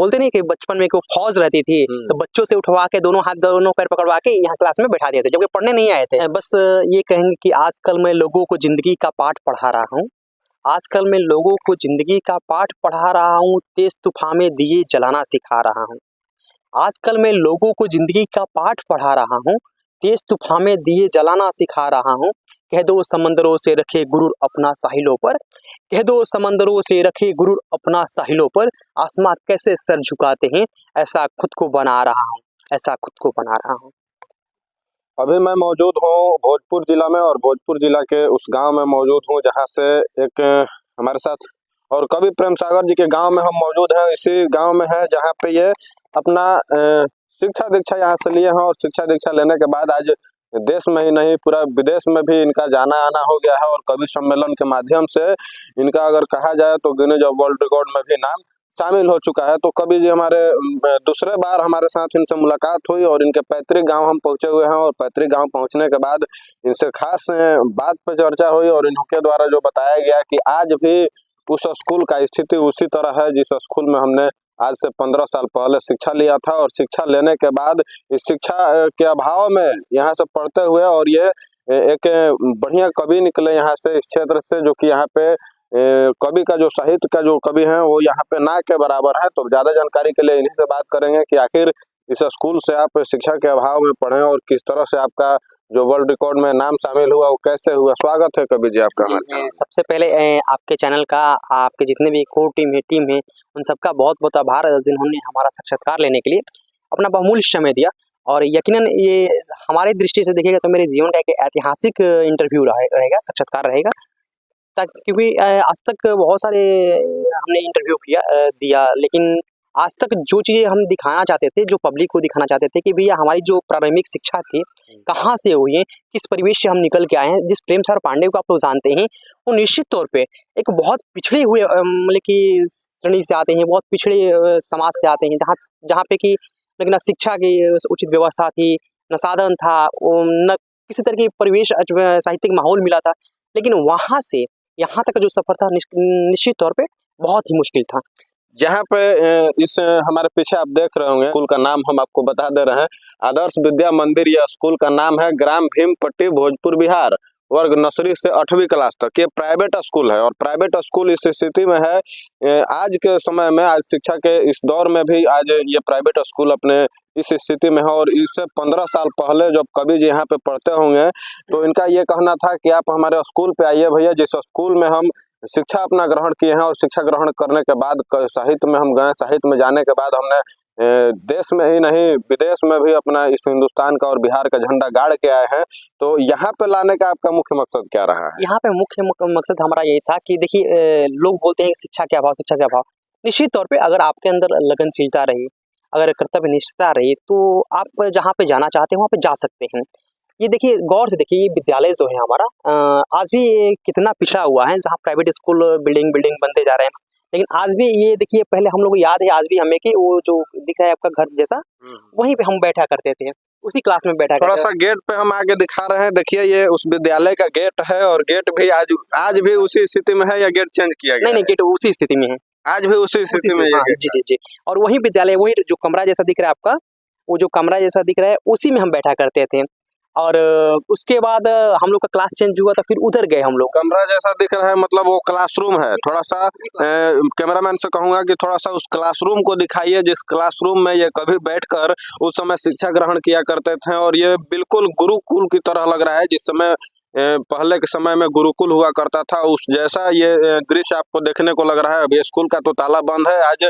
बोलते नहीं कि बचपन में कोई फौज रहती थी तो बच्चों से उठवा के दोनों हाथ दोनों पैर पकड़वा के यहाँ क्लास में बैठा दिए थे, जबकि पढ़ने नहीं आए थे। बस ये कहेंगे कि आजकल मैं लोगों को जिंदगी का पाठ पढ़ा रहा हूँ, आजकल मैं लोगों को जिंदगी का पाठ पढ़ा रहा हूँ, तेज तूफान में दिए जलाना सिखा रहा हूँ। आजकल मैं लोगों को जिंदगी का पाठ पढ़ा रहा हूँ, तेज तूफान में दिए जलाना सिखा रहा हूँ। कह दो समंदरों से रखे गुरूर अपना साहिलों पर, कह दो समंदरों से रखे गुरूर अपना साहिलों पर, आसमां कैसे सर झुकाते हैं, ऐसा खुद को बना रहा हूँ, ऐसा खुद को बना रहा हूँ। अभी मैं मौजूद हूँ भोजपुर जिला में और भोजपुर जिला के उस गांव में मौजूद हूँ जहां से एक हमारे साथ और कवि प्रेम सागर जी के गांव में हम मौजूद हैं। इसी गांव में है जहां पे ये अपना शिक्षा दीक्षा यहाँ से लिए हैं और शिक्षा दीक्षा लेने के बाद आज देश में ही नहीं पूरा विदेश में भी इनका जाना आना हो गया है और कवि सम्मेलन के माध्यम से इनका अगर कहा जाए तो गिनीज वर्ल्ड रिकॉर्ड में भी नाम शामिल हो चुका है। तो कवि जी हमारे दूसरे बार हमारे साथ इनसे मुलाकात हुई और इनके पैतृक गांव हम पहुंचे हुए हैं और पैतृक गांव पहुंचने के बाद इनसे खास बात पर चर्चा हुई और इनके द्वारा जो बताया गया कि आज भी उस स्कूल का स्थिति उसी तरह है जिस स्कूल में हमने आज से 15 साल पहले शिक्षा लिया था और शिक्षा लेने के बाद इस शिक्षा के अभाव में यहाँ से पढ़ते हुए और ये एक बढ़िया कवि निकले यहाँ से इस क्षेत्र से, जो कि यहाँ पे कवि का जो साहित्य का जो कवि है वो यहाँ पे ना के बराबर है। तो ज्यादा जानकारी के लिए इन्हीं से बात करेंगे कि आखिर इस स्कूल से आप शिक्षा के अभाव में पढ़े और किस तरह से आपका जो वर्ल्ड रिकॉर्ड में नाम शामिल हुआ वो कैसे हुआ। स्वागत है कवि जी आपका। सबसे पहले आपके चैनल का, आपके जितने भी कोर टीम है उन सबका बहुत बहुत आभार जिन्होंने हमारा साक्षात्कार लेने के लिए अपना बहुमूल्य समय दिया। और यकीनन ये हमारी दृष्टि से देखिएगा तो मेरे जीवन का एक ऐतिहासिक इंटरव्यू रहेगा, साक्षात्कार रहेगा, क्योंकि आज तक बहुत सारे हमने इंटरव्यू दिया, लेकिन आज तक जो चीज़ें हम दिखाना चाहते थे, जो पब्लिक को दिखाना चाहते थे कि भैया हमारी जो प्रारंभिक शिक्षा थी कहाँ से हुई है, किस परिवेश से हम निकल के आए हैं। जिस प्रेम सर पांडे को आप लोग जानते हैं वो निश्चित तौर पे एक बहुत पिछड़े हुए मतलब कि श्रेणी से आते हैं, बहुत पिछड़े समाज से आते हैं, जहाँ पे कि लेकिन न शिक्षा की उचित व्यवस्था थी, न साधन था, न किसी तरह की परिवेश साहित्यिक माहौल मिला था। लेकिन वहाँ से यहाँ तक जो सफर था निश्चित तौर पे बहुत ही मुश्किल था। जहाँ पे इस हमारे पीछे आप देख रहे होंगे स्कूल का नाम हम आपको बता दे रहे हैं, आदर्श विद्या मंदिर। यह स्कूल का नाम है, ग्राम भीमपट्टी भोजपुर बिहार, वर्ग नर्सरी से 8वीं क्लास तक। ये प्राइवेट स्कूल है और प्राइवेट स्कूल इस स्थिति में है आज के समय में, आज शिक्षा के इस दौर में भी आज ये प्राइवेट स्कूल अपने इस स्थिति में है। और इससे 15 साल पहले जब कवि जी यहाँ पे पढ़ते होंगे तो इनका ये कहना था कि आप हमारे स्कूल पे आइए भैया, जिस स्कूल में हम शिक्षा अपना ग्रहण किए हैं और शिक्षा ग्रहण करने के बाद साहित्य में हम गए। साहित्य में जाने के बाद हमने देश में ही नहीं विदेश में भी अपना इस हिंदुस्तान का और बिहार का झंडा गाड़ के आए हैं। तो यहाँ पे लाने का आपका मुख्य मकसद क्या रहा है? यहाँ पे मुख्य मकसद हमारा यही था कि देखिए लोग बोलते हैं शिक्षा के अभाव, शिक्षा के अभाव। निश्चित तौर पे अगर आपके अंदर लगनशीलता रही, अगर कर्तव्य निष्ठता रही, तो आप जहाँ पे जाना चाहते हैं वहाँ पे जा सकते हैं। ये देखिए गौर से देखिए, ये विद्यालय जो है हमारा आज भी कितना पिछड़ा हुआ है, जहाँ प्राइवेट स्कूल बिल्डिंग बनते जा रहे हैं। लेकिन आज भी ये देखिए, पहले हम लोग को याद है आज भी हमें कि वो जो दिख रहा है आपका घर जैसा, वहीं पे हम बैठा करते थे, उसी क्लास में बैठा। थोड़ा सा गेट पे हम आगे दिखा रहे हैं, देखिए ये उस विद्यालय का गेट है और गेट भी आज भी उसी स्थिति में है या गेट चेंज किया गया? नहीं, गेट उसी स्थिति में है, आज भी उसी स्थिति में। हाँ, जी। और वही विद्यालय, वही जो कमरा जैसा दिख रहा है आपका, वो जो कमरा जैसा दिख रहा है उसी में हम बैठा करते थे। और उसके बाद हम लोग का क्लास चेंज हुआ तो फिर उधर गए हम लोग। कमरा जैसा दिख रहा है मतलब वो क्लासरूम है। थोड़ा सा कैमरामैन से कहूंगा कि थोड़ा सा उस क्लासरूम को दिखाइए जिस क्लासरूम में ये कभी बैठकर उस समय शिक्षा ग्रहण किया करते थे। और ये बिल्कुल गुरुकुल की तरह लग रहा है, जिस समय पहले के समय में गुरुकुल हुआ करता था उस जैसा ये दृश्य आपको देखने को लग रहा है। अभी स्कूल का तो ताला बंद है, आज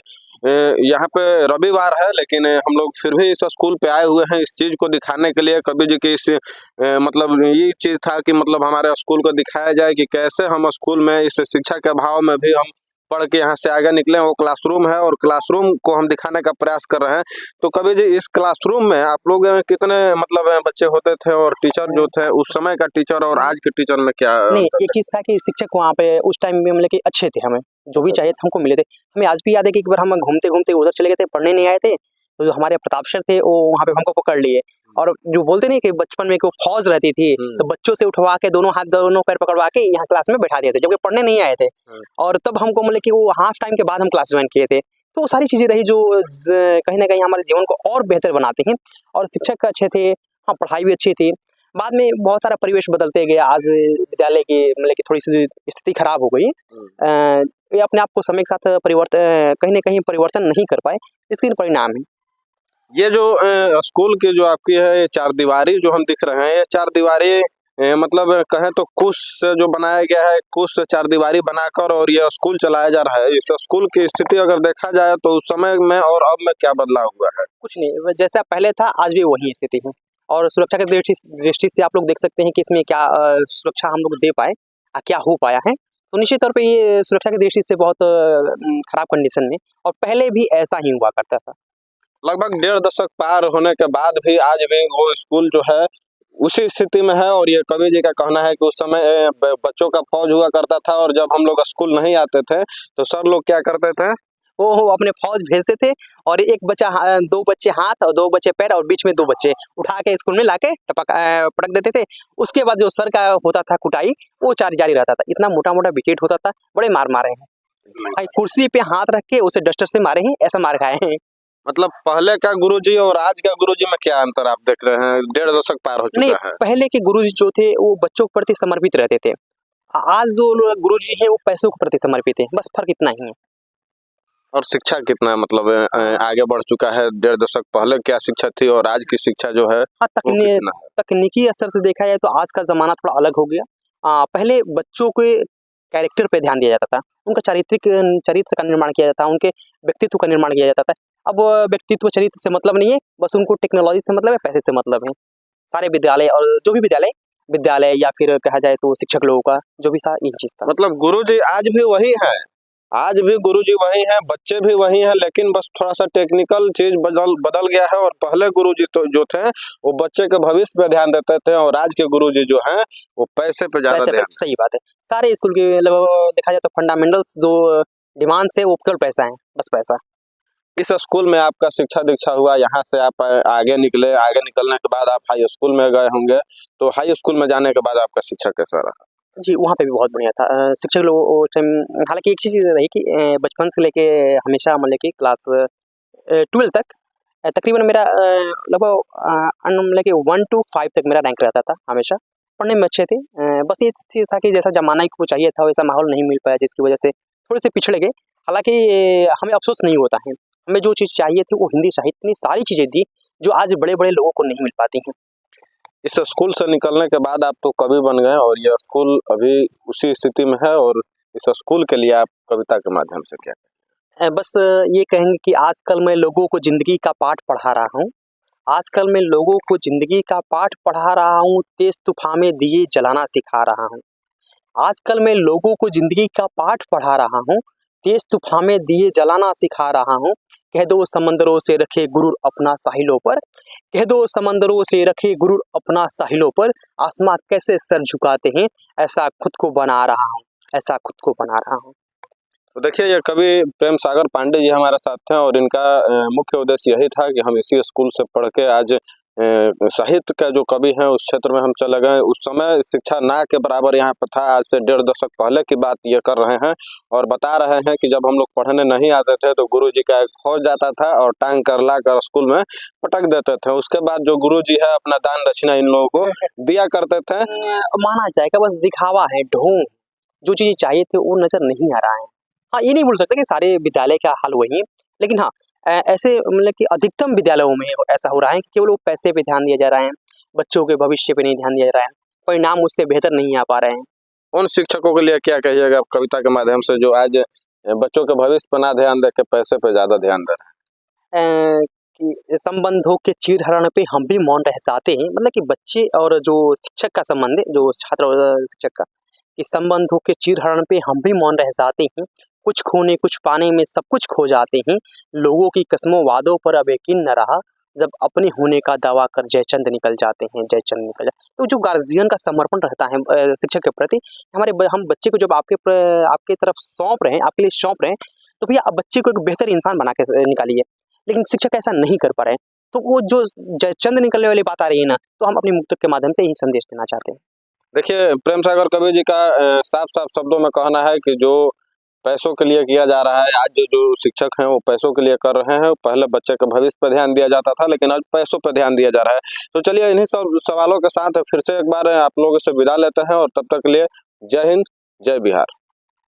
यहाँ पे रविवार है, लेकिन हम लोग फिर भी इस स्कूल पे आए हुए हैं इस चीज को दिखाने के लिए। कवि जी की इस मतलब ये चीज था कि मतलब हमारे स्कूल को दिखाया जाए कि कैसे हम स्कूल में इस शिक्षा के अभाव में भी हम पढ़ के यहाँ से आगे निकले। वो क्लासरूम है और क्लासरूम को हम दिखाने का प्रयास कर रहे हैं। तो कवि जी इस क्लासरूम में आप लोग कितने मतलब बच्चे होते थे और टीचर जो थे उस समय का टीचर और आज के टीचर में क्या? नहीं, एक चीज था कि शिक्षक वहाँ पे उस टाइम में मतलब कि अच्छे थे, हमें जो भी चाहिए था हमको मिले थे। हमें आज भी याद है कि एक बार हम घूमते घूमते उधर चले गए थे, पढ़ने नहीं आए थे, तो जो हमारे प्रताप सर थे वो वहाँ पे हमको पकड़ लिए। और जो बोलते नहीं कि बचपन में कोई फौज रहती थी तो बच्चों से उठवा के दोनों हाथ दोनों पैर पकड़वा के यहाँ क्लास में बैठा दिए थे, जबकि पढ़ने नहीं आए थे। और तब हमको मतलब कि वो हाफ टाइम के बाद हम क्लास ज्वाइन किए थे। तो वो सारी चीज़ें रही जो कहीं न कहीं हमारे जीवन को और बेहतर बनाते हैं। और शिक्षक अच्छे थे, हाँ, पढ़ाई भी अच्छी थी। बाद में बहुत सारा परिवेश बदलते गए, आज विद्यालय की मतलब कि थोड़ी-सी स्थिति खराब हो गई। ये अपने आप को समय के साथ कहीं न कहीं परिवर्तन नहीं कर पाए, इसके परिणाम है। ये जो स्कूल की जो आपकी है ये चारदीवारी जो हम दिख रहे हैं, ये चारदीवारी मतलब कहें तो कुश से जो बनाया गया है, कुश से चारदीवारी बनाकर और ये स्कूल चलाया जा रहा है। इस स्कूल की स्थिति अगर देखा जाए तो उस समय में और अब में क्या बदलाव हुआ है? कुछ नहीं, जैसा पहले था आज भी वही स्थिति है। और सुरक्षा की दृष्टि से आप लोग देख सकते हैं कि इसमें क्या सुरक्षा हम लोग दे पाए, क्या हो पाया है। तो निश्चित तौर पे ये सुरक्षा की दृष्टि से बहुत खराब कंडीशन में, और पहले भी ऐसा ही हुआ करता था। लगभग 1.5 दशक पार होने के बाद भी आज भी वो स्कूल जो है उसी स्थिति में है। और ये कवि जी का कहना है कि उस समय बच्चों का फौज हुआ करता था और जब हम लोग स्कूल नहीं आते थे तो सर लोग क्या करते थे, वो अपने फौज भेजते थे, और एक बच्चा 2 बच्चे हाथ और 2 बच्चे पैर और बीच में 2 बच्चे उठा के स्कूल में लाके पटक देते थे। उसके बाद जो सर का होता था कुटाई, वो जारी रहता था। इतना मोटा-मोटा विकेट होता था, बड़े मार मारे हैं। भाई कुर्सी पे हाथ रख के उसे डस्टर से मारे हैं, ऐसा मार खाए हैं। मतलब पहले का गुरुजी और आज का गुरुजी में क्या अंतर आप देख रहे हैं? 1.5 दशक पार हो नहीं, चुका है। पहले के गुरुजी जो थे वो बच्चों के प्रति समर्पित रहते थे। आज जो गुरुजी हैं वो पैसों के प्रति समर्पित हैं, बस फ़र्क इतना ही है। और शिक्षा कितना मतलब आगे बढ़ चुका है? 1.5 दशक पहले क्या शिक्षा थी और आज की शिक्षा जो है हाँ, वो कितना है? तकनीकी स्तर से देखा जाए तो आज का ज़माना थोड़ा अलग हो गया। पहले बच्चों के कैरेक्टर पे ध्यान दिया जाता था, उनका चरित्र का निर्माण किया जाता था, उनके व्यक्तित्व का निर्माण किया जाता था। अब व्यक्तित्व चरित्र से मतलब नहीं है, बस उनको टेक्नोलॉजी से मतलब है, पैसे से मतलब है। सारे विद्यालय और जो भी विद्यालय या फिर कहा जाए तो शिक्षक लोगों का जो भी था यही चीज़ था। मतलब गुरुजी आज भी वही है, आज भी गुरुजी वही हैं, बच्चे भी वही हैं, लेकिन बस थोड़ा-सा टेक्निकल चीज़ बदल गया है। और पहले गुरुजी तो जो थे, वो बच्चे के भविष्य पे ध्यान देते थे और आज के गुरुजी जो हैं, वो पैसे पे ज़्यादा पैसे पे ध्यान। सही बात है। सारे स्कूल के मतलब देखा जाए तो फंडामेंटल्स जो डिमांड्स है वो केवल पैसा है, बस पैसा। इस स्कूल में आपका शिक्षा-दीक्षा हुआ, यहाँ से आप आगे निकले, आगे निकलने के बाद आप हाई स्कूल में गए होंगे, तो हाई स्कूल में जाने के बाद आपका शिक्षा कैसा रहा? जी, वहाँ पे भी बहुत बढ़िया था। शिक्षक लोग वो टाइम, हालाँकि एक चीज़ रही कि बचपन से लेके हमेशा मतलब कि क्लास 12 तक तकरीबन मेरा लगभग मतलब कि 1 टू 5 तक मेरा रैंक रहता था हमेशा। पढ़ने में अच्छे थे। बस ये चीज़ था कि जैसा ज़माना को चाहिए था वैसा माहौल नहीं मिल पाया, जिसकी वजह से थोड़े से पिछड़ गए। हालाँकि हमें अफ़सोस नहीं होता है। हमें जो चीज़ चाहिए थी वो हिंदी साहित्य ने सारी चीज़ें दी, जो आज बड़े-बड़े लोगों को नहीं मिल पाती हैं। इस स्कूल से निकलने के बाद आप तो कवि बन गए और ये स्कूल अभी उसी स्थिति में है। और इस स्कूल के लिए आप कविता के माध्यम से क्या? बस ये कहेंगे कि आजकल मैं लोगों को ज़िंदगी का पाठ पढ़ा रहा हूँ। आजकल मैं लोगों को ज़िंदगी का पाठ पढ़ा रहा हूँ, तेज़ तूफ़ान में दिए जलाना सिखा रहा हूँ। आजकल मैं लोगों को ज़िंदगी का पाठ पढ़ा रहा हूँ, तेज़ तूफ़ान में दिए जलाना सिखा रहा हूँ। कह दो समंदरों से रखे गुरूर अपना साहिलों पर, कह दो समंदरों से रखे गुरूर अपना साहिलों पर, आसमां कैसे सर झुकाते हैं, ऐसा खुद को बना रहा हूँ, ऐसा खुद को बना रहा हूँ। तो देखिए ये कवि प्रेम सागर पांडे जी हमारे साथ थे और इनका मुख्य उद्देश्य यही था कि हम इसी स्कूल से पढ़ के आज साहित्य का जो कवि हैं उस क्षेत्र में हम चले गए। उस समय शिक्षा ना के बराबर यहाँ पर था, आज से 1.5 दशक पहले की बात ये कर रहे हैं। और बता रहे हैं कि जब हम लोग पढ़ने नहीं आते थे तो गुरुजी का एक फौज जाता था और टांग कर ला कर स्कूल में पटक देते थे। उसके बाद जो गुरुजी है अपना दान दक्षिणा इन लोगों को दिया करते थे। माना जाएगा बस दिखावा है, ढोंग। जो चीज़ चाहिए थी वो नज़र नहीं आ रहा है। हाँ, ये नहीं बोल सकते कि सारे विद्यालय का हाल वही है, लेकिन हाँ, ऐसे मतलब कि अधिकतम विद्यालयों में ऐसा हो रहा है कि केवल वो पैसे पे ध्यान दिया जा रहा है, बच्चों के भविष्य पे नहीं ध्यान दिया जा रहा है, परिणाम उससे बेहतर नहीं आ पा रहे हैं। उन शिक्षकों के लिए क्या कहिएगा आप कविता के माध्यम से जो आज बच्चों के भविष्य पर ना ध्यान दे के पैसे पे ज्यादा ध्यान दे रहे कि संबंधों के चीरहरण पे हम भी मौन रह जाते हैं, मतलब कि बच्चे और जो शिक्षक का संबंध है, जो छात्र और शिक्षक का, कि संबंधों के चीरहरण पे हम भी मौन रह जाते हैं, कुछ खोने कुछ पाने में सब कुछ खो जाते हैं, लोगों की कसमों वादों पर अब यकीन न रहा, जब अपने होने का दावा कर जयचंद निकल जाते हैं, जयचंद निकल जाते। तो जो गार्जियन का समर्पण रहता है शिक्षक के प्रति, हम बच्चे को जब आपके तरफ सौंप रहे हैं, आपके लिए सौंप रहे हैं, तो भैया आप बच्चे को एक बेहतर इंसान बना के निकालिए। लेकिन शिक्षक ऐसा नहीं कर पा रहे हैं, तो वो जो जयचंद निकलने वाली बात आ रही है ना, तो हम अपनी मुक्तक के माध्यम से यही संदेश देना चाहते हैं। देखिए प्रेम सागर कवि जी का साफ साफ शब्दों में कहना है कि जो पैसों के लिए किया जा रहा है। आज जो शिक्षक हैं वो पैसों के लिए कर रहे हैं। पहले बच्चे के भविष्य पर ध्यान दिया जाता था, लेकिन आज पैसों पर ध्यान दिया जा रहा है। तो चलिए इन्हीं सब सवालों के साथ फिर से एक बार आप लोगों से विदा लेते हैं, और तब तक के लिए जय हिंद, जय बिहार।